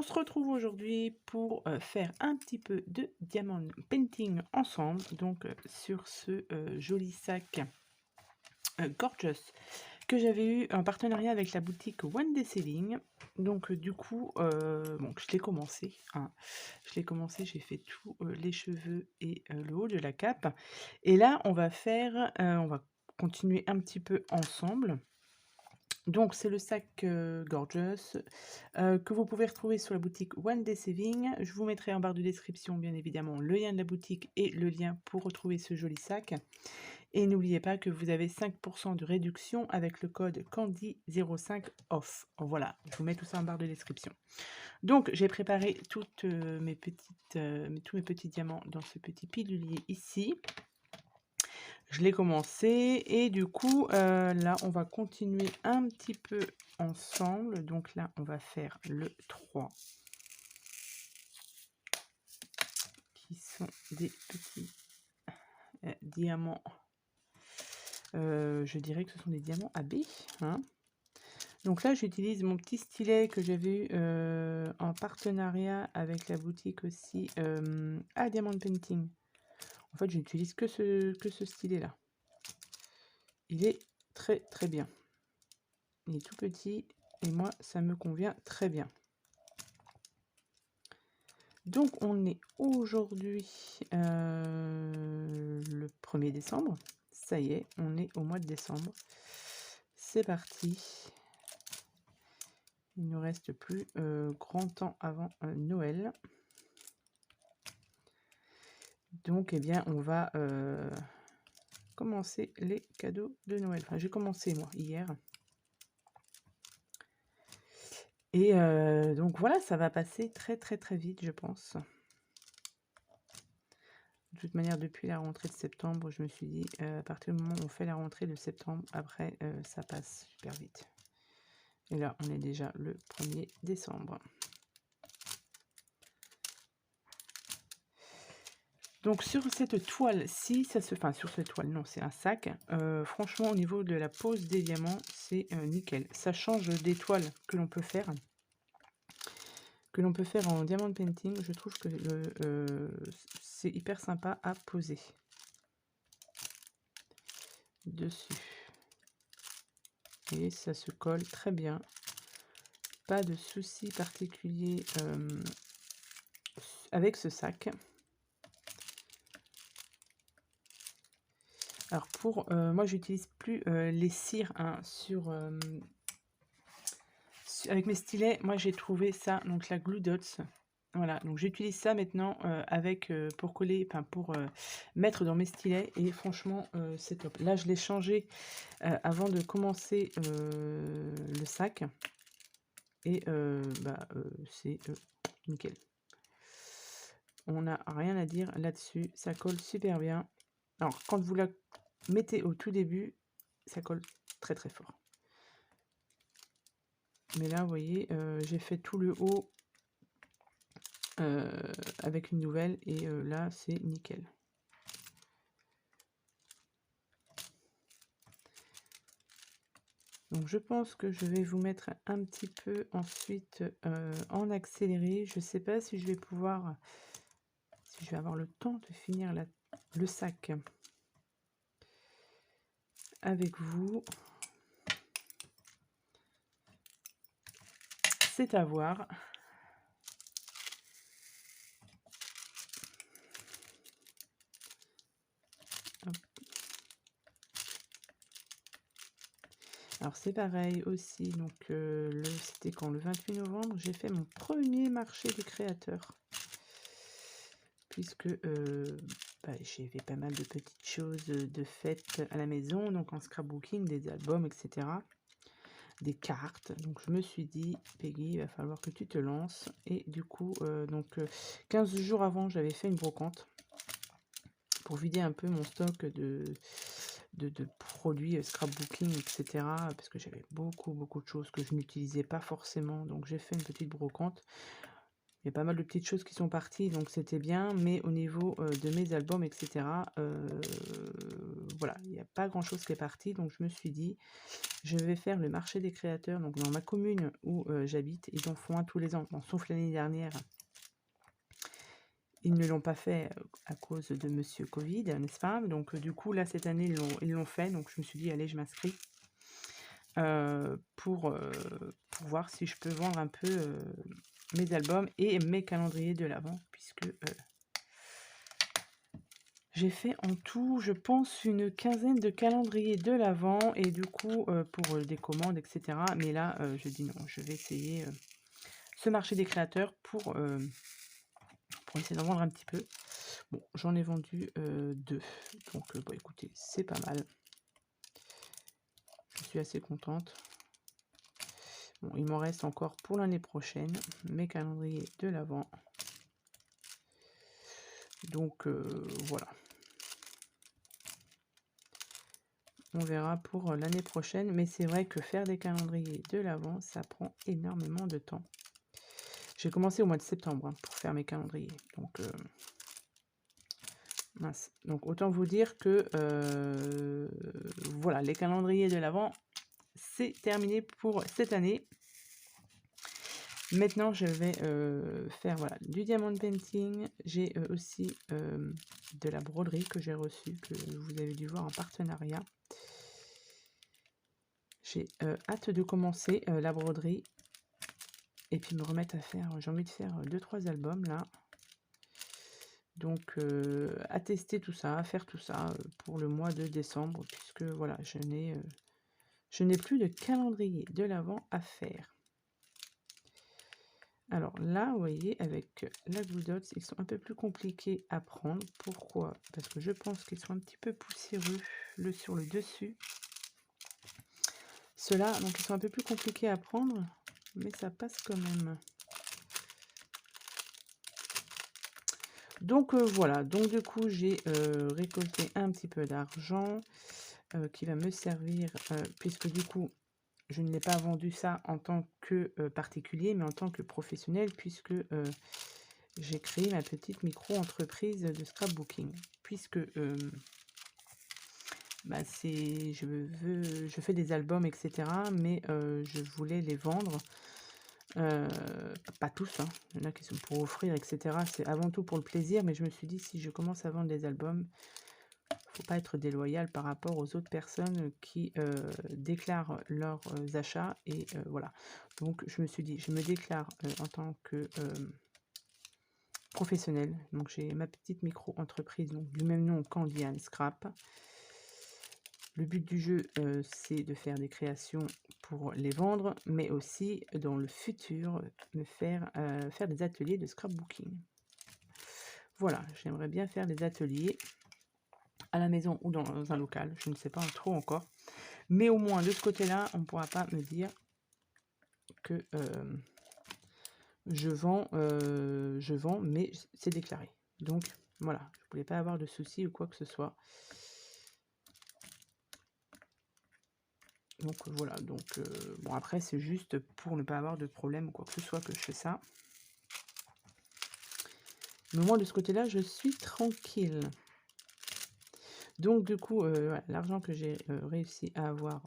On se retrouve aujourd'hui pour faire un petit peu de diamond painting ensemble, donc sur ce joli sac Gorgeous que j'avais eu en partenariat avec la boutique One Day Selling. Donc du coup, bon, je l'ai commencé, hein. Je l'ai commencé, j'ai fait tous les cheveux et le haut de la cape. Et là, on va continuer un petit peu ensemble. Donc c'est le sac Gorgeous que vous pouvez retrouver sur la boutique One Day Saving. Je vous mettrai en barre de description bien évidemment le lien de la boutique et le lien pour retrouver ce joli sac. Et n'oubliez pas que vous avez 5% de réduction avec le code Candy05 off. Voilà, je vous mets tout ça en barre de description. Donc j'ai préparé toutes tous mes petits diamants dans ce petit pilulier ici. Je l'ai commencé et du coup, là, on va continuer un petit peu ensemble. Donc là, on va faire le 3 qui sont des petits diamants. Je dirais que ce sont des diamants AB, hein. Donc là, j'utilise mon petit stylet que j'avais eu en partenariat avec la boutique aussi à Diamond Painting. En fait, je n'utilise que ce stylet-là. Il est très très bien. Il est tout petit et moi, ça me convient très bien. Donc, on est aujourd'hui le 1er décembre. Ça y est, on est au mois de décembre. C'est parti. Il ne nous reste plus grand temps avant Noël. Donc, eh bien, on va commencer les cadeaux de Noël. Enfin, j'ai commencé, moi, hier. Et donc, voilà, ça va passer très, très, très vite, je pense. De toute manière, depuis la rentrée de septembre, je me suis dit, à partir du moment où on fait la rentrée de septembre, après, ça passe super vite. Et là, on est déjà le 1er décembre. Donc sur cette toile-ci, enfin sur cette toile, non, c'est un sac. Franchement, au niveau de la pose des diamants, c'est nickel. Ça change des toiles que l'on peut faire. En diamond painting. Je trouve que c'est hyper sympa à poser dessus. Et ça se colle très bien. Pas de souci particulier avec ce sac. Alors moi j'utilise plus les cires hein, avec mes stylets. Moi j'ai trouvé ça, donc la Glue Dots. Voilà, donc j'utilise ça maintenant pour coller, enfin pour mettre dans mes stylets et franchement c'est top. Là je l'ai changé avant de commencer le sac et c'est nickel. On n'a rien à dire là-dessus, ça colle super bien. Alors quand vous la mettez au tout début, ça colle très très fort. Mais là, vous voyez, j'ai fait tout le haut avec une nouvelle et là, c'est nickel. Donc, je pense que je vais vous mettre un petit peu ensuite en accéléré. Je ne sais pas si je vais pouvoir, si je vais avoir le temps de finir le sac avec vous. C'est à voir. Hop. Alors c'est pareil aussi, donc c'était quand le 28 novembre, j'ai fait mon premier marché des créateurs. Puisque j'ai fait pas mal de petites choses de fête à la maison, donc en scrapbooking, des albums, etc. Des cartes. Donc je me suis dit, Peggy, il va falloir que tu te lances. Et du coup, 15 jours avant, j'avais fait une brocante pour vider un peu mon stock de produits scrapbooking, etc. Parce que j'avais beaucoup de choses que je n'utilisais pas forcément. Donc j'ai fait une petite brocante. Il y a pas mal de petites choses qui sont parties, donc c'était bien. Mais au niveau de mes albums, etc., voilà, il n'y a pas grand-chose qui est parti. Donc je me suis dit, Je vais faire le marché des créateurs, donc dans ma commune où j'habite, ils en font un tous les ans, bon, sauf l'année dernière. Ils ne l'ont pas fait à cause de monsieur Covid, n'est-ce pas? Donc du coup, là, cette année, ils l'ont fait, donc je me suis dit: «Allez, je m'inscris», pour voir si je peux vendre un peu, mes albums et mes calendriers de l'avent puisque, j'ai fait en tout, je pense, une quinzaine de calendriers de l'avent et du coup, pour, des commandes et cetera. Mais là, je dis: «Non, je vais essayer, ce marché des créateurs pour essayer d'en vendre un petit peu». Bon, j'en ai vendu, 2, donc bah, écoutez, c'est pas mal. Je suis assez contente. Bon, il m'en reste encore pour l'année prochaine, mes calendriers de l'avent. Donc voilà. On verra pour, l'année prochaine, mais c'est vrai que faire des calendriers de l'avent, ça prend énormément de temps. J'ai commencé au mois de septembre, hein, pour faire mes calendriers, donc mince. Donc autant vous dire que, voilà, les calendriers de l'avent, c'est terminé pour cette année. Maintenant, je vais, faire, voilà, du diamond painting. J'ai, aussi, de la broderie que j'ai reçue, que vous avez dû voir en partenariat. J'ai, hâte de commencer, la broderie et puis me remettre à faire j'ai envie de faire, 2-3 albums là. Donc à tester tout ça, à faire tout ça, pour le mois de décembre puisque voilà, je n'ai plus de calendrier de l'avent à faire. Alors là, vous voyez, avec la Glue Dots, ils sont un peu plus compliqués à prendre. Pourquoi? Parce que je pense qu'ils sont un petit peu poussiéreux sur le dessus. Ceux-là, donc ils sont un peu plus compliqués à prendre, mais ça passe quand même. Donc voilà, donc du coup j'ai récolté un petit peu d'argent qui va me servir, puisque du coup je ne l'ai pas vendu ça en tant que particulier, mais en tant que professionnel, puisque j'ai créé ma petite micro-entreprise de scrapbooking. Puisque bah, je fais des albums, etc. Mais je voulais les vendre. Pas tous, hein. Il y en a qui sont pour offrir, etc. C'est avant tout pour le plaisir, mais je me suis dit si je commence à vendre des albums, faut pas être déloyal par rapport aux autres personnes qui déclarent leurs achats et voilà. Donc je me suis dit, je me déclare en tant que professionnelle. Donc j'ai ma petite micro-entreprise donc du même nom qu'Andiane Scrap. Le but du jeu, c'est de faire des créations pour les vendre, mais aussi dans le futur, faire des ateliers de scrapbooking. Voilà, j'aimerais bien faire des ateliers à la maison ou dans un local, je ne sais pas trop encore. Mais au moins de ce côté-là, on ne pourra pas me dire que je vends, mais c'est déclaré. Donc voilà, je ne voulais pas avoir de soucis ou quoi que ce soit. Donc voilà, donc bon après c'est juste pour ne pas avoir de problème ou quoi que ce soit que je fais ça. Mais moi de ce côté-là, je suis tranquille. Donc du coup, voilà, l'argent que j'ai réussi à avoir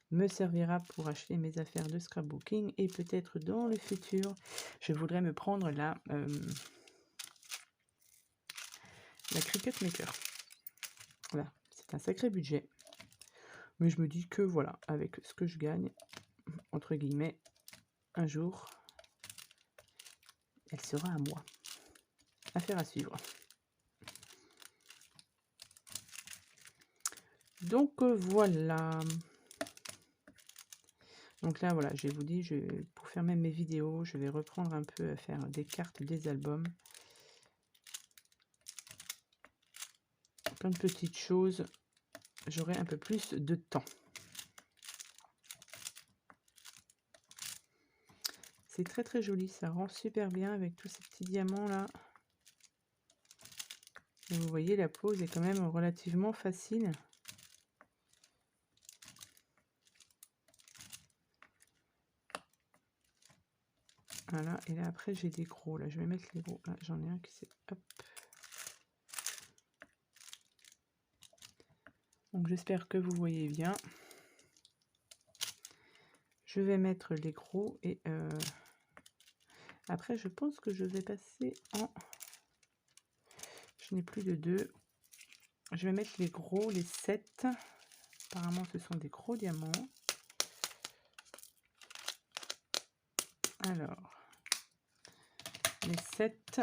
me servira pour acheter mes affaires de scrapbooking et peut-être dans le futur, je voudrais me prendre la Cricut Maker. Voilà, c'est un sacré budget. Mais je me dis que voilà, avec ce que je gagne, entre guillemets, un jour, elle sera à moi. Affaire à suivre. Donc voilà. Donc là, voilà, je vais vous dire, pour faire même mes vidéos, je vais reprendre un peu à faire des cartes des albums. Plein de petites choses. J'aurai un peu plus de temps. C'est très très joli, ça rend super bien avec tous ces petits diamants là. Et vous voyez, la pose est quand même relativement facile. Voilà, et là après j'ai des gros, là je vais mettre les gros, là j'en ai un qui s'est, hop. Donc j'espère que vous voyez bien. Je vais mettre les gros et après je pense que je vais passer en... Je n'ai plus de 2. Je vais mettre les gros, les 7. Apparemment ce sont des gros diamants. Alors, les 7.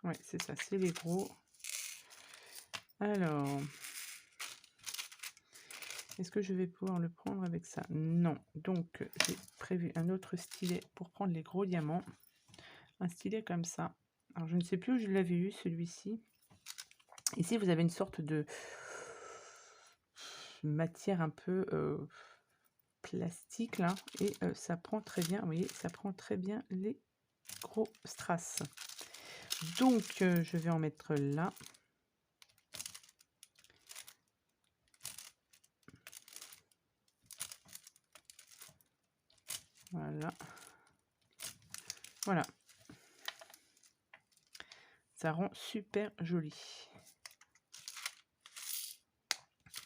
Ouais, c'est ça, c'est les gros. Alors, est-ce que je vais pouvoir le prendre avec ça? Non. Donc, j'ai prévu un autre stylet pour prendre les gros diamants. Un stylet comme ça. Alors, je ne sais plus où je l'avais eu, celui-ci. Ici, vous avez une sorte de matière un peu plastique, là. Et ça prend très bien, vous voyez, ça prend très bien les gros strass. Donc, je vais en mettre là. Voilà. Voilà. Ça rend super joli.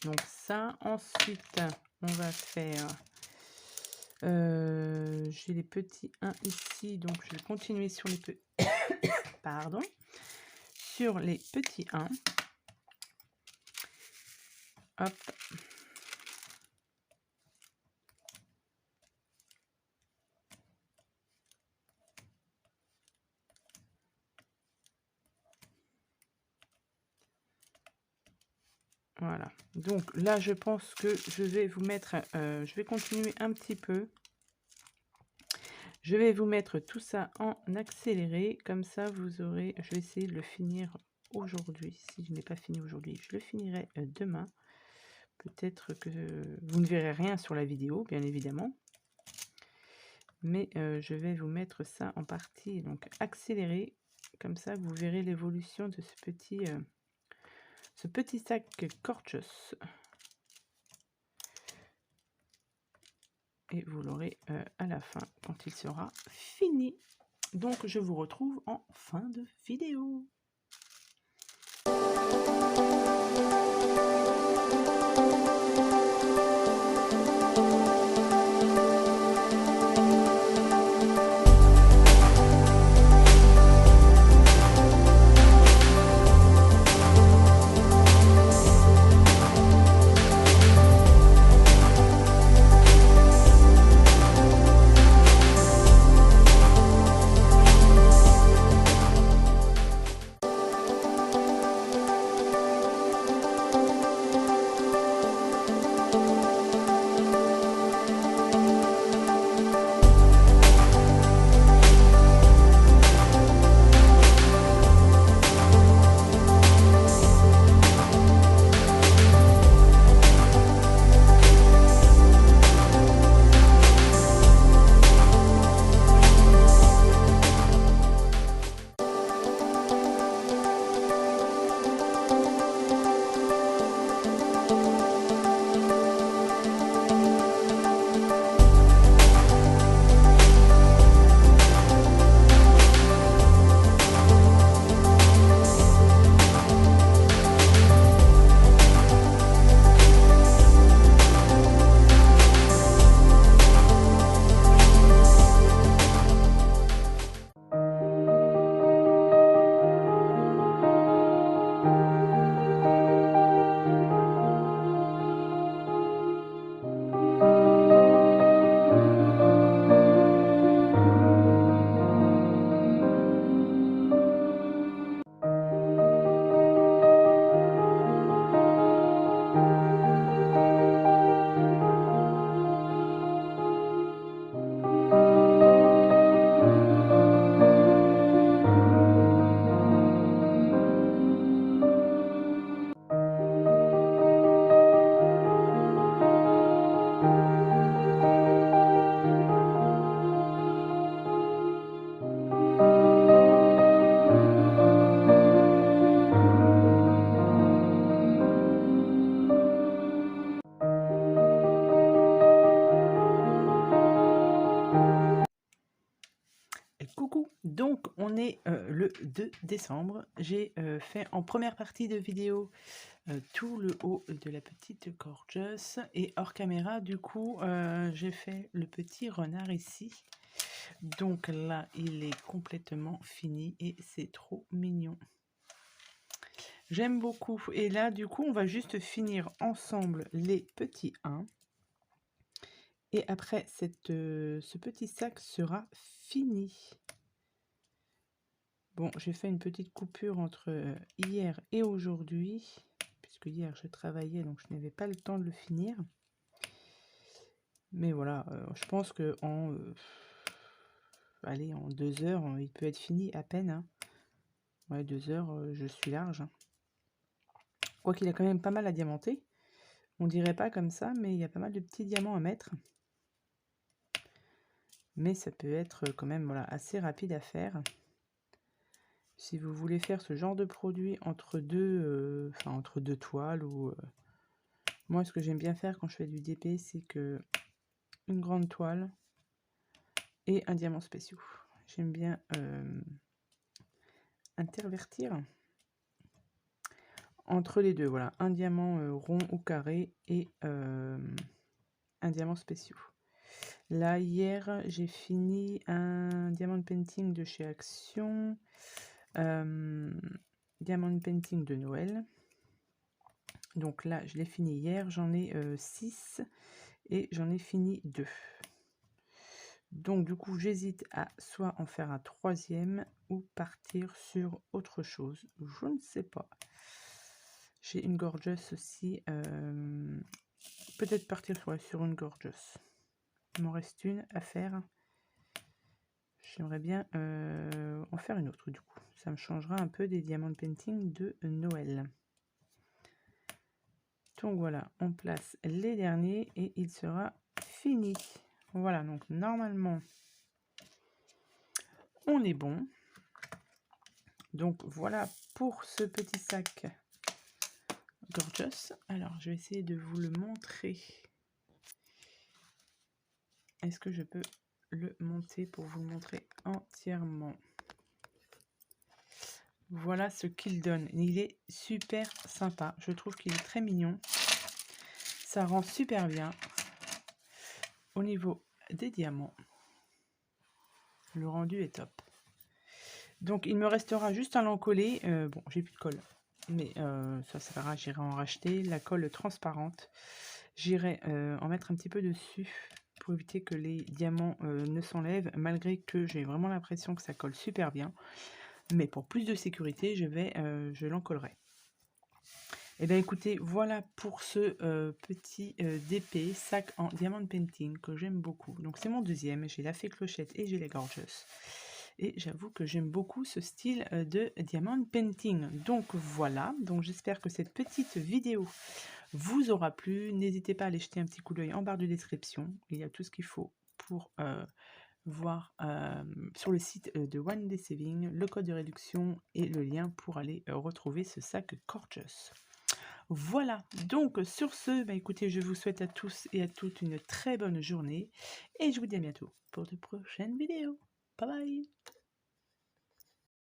Donc ça, ensuite, on va faire... j'ai les petits 1 ici, donc je vais continuer sur les petits... Pardon. Sur les petits 1. Hop. Voilà. Donc là, je pense que je vais vous mettre... je vais continuer un petit peu. Je vais vous mettre tout ça en accéléré. Comme ça, vous aurez... Je vais essayer de le finir aujourd'hui. Si je n'ai pas fini aujourd'hui, je le finirai demain. Peut-être que vous ne verrez rien sur la vidéo, bien évidemment. Mais je vais vous mettre ça en partie donc accéléré. Comme ça, vous verrez l'évolution de ce petit sac Gorgeous. Et vous l'aurez à la fin, quand il sera fini. Donc, je vous retrouve en fin de vidéo. Coucou, donc on est le 2 décembre. J'ai fait en première partie de vidéo tout le haut de la petite Gorgeous. Et hors caméra, du coup, j'ai fait le petit renard ici. Donc là, il est complètement fini et c'est trop mignon. J'aime beaucoup. Et là, du coup, on va juste finir ensemble les petits 1. Et après, ce petit sac sera fini. Bon, j'ai fait une petite coupure entre hier et aujourd'hui, puisque hier je travaillais, donc je n'avais pas le temps de le finir. Mais voilà, je pense que allez, en 2 heures, il peut être fini à peine. Hein. Ouais, 2 heures, je suis large. Hein. Quoi qu'il a quand même pas mal à diamanter. On dirait pas comme ça, mais il y a pas mal de petits diamants à mettre. Mais ça peut être quand même voilà, assez rapide à faire. Si vous voulez faire ce genre de produit entre deux toiles ou... moi, ce que j'aime bien faire quand je fais du DP, c'est que une grande toile et un diamant spéciaux. J'aime bien intervertir entre les deux. Voilà, un diamant rond ou carré et un diamant spéciaux. Là, hier, j'ai fini un diamant painting de chez Action, diamant painting de Noël. Donc là, je l'ai fini hier, j'en ai 6 et j'en ai fini 2. Donc du coup, j'hésite à soit en faire un 3e ou partir sur autre chose. Je ne sais pas. J'ai une Gorgeous aussi. Peut-être partir sur une Gorgeous. Il m'en reste une à faire. J'aimerais bien en faire une autre du coup. Ça me changera un peu des diamants painting de Noël. Donc voilà, on place les derniers et il sera fini. Voilà, donc normalement, on est bon. Donc voilà pour ce petit sac Gorgeous. Alors, je vais essayer de vous le montrer. Est-ce que je peux le monter pour vous le montrer entièrement? Voilà ce qu'il donne. Il est super sympa. Je trouve qu'il est très mignon. Ça rend super bien. Au niveau des diamants, le rendu est top. Donc, il me restera juste un lent collé. Bon, j'ai plus de colle. Mais ça va, j'irai en racheter. La colle transparente. J'irai en mettre un petit peu dessus pour éviter que les diamants ne s'enlèvent. Malgré que j'ai vraiment l'impression que ça colle super bien. Mais pour plus de sécurité, je l'encollerai. Et bien écoutez, voilà pour ce petit DP sac en diamant painting que j'aime beaucoup. Donc c'est mon 2e, j'ai la fée clochette et j'ai les Gorgeous. Et j'avoue que j'aime beaucoup ce style de diamant painting. Donc voilà, donc j'espère que cette petite vidéo vous aura plu. N'hésitez pas à aller jeter un petit coup d'œil en barre de description. Il y a tout ce qu'il faut pour voir sur le site de One Day Saving, le code de réduction et le lien pour aller retrouver ce sac Gorgeous. Voilà, donc sur ce, bah, écoutez, je vous souhaite à tous et à toutes une très bonne journée et je vous dis à bientôt pour de prochaines vidéos. Bye bye!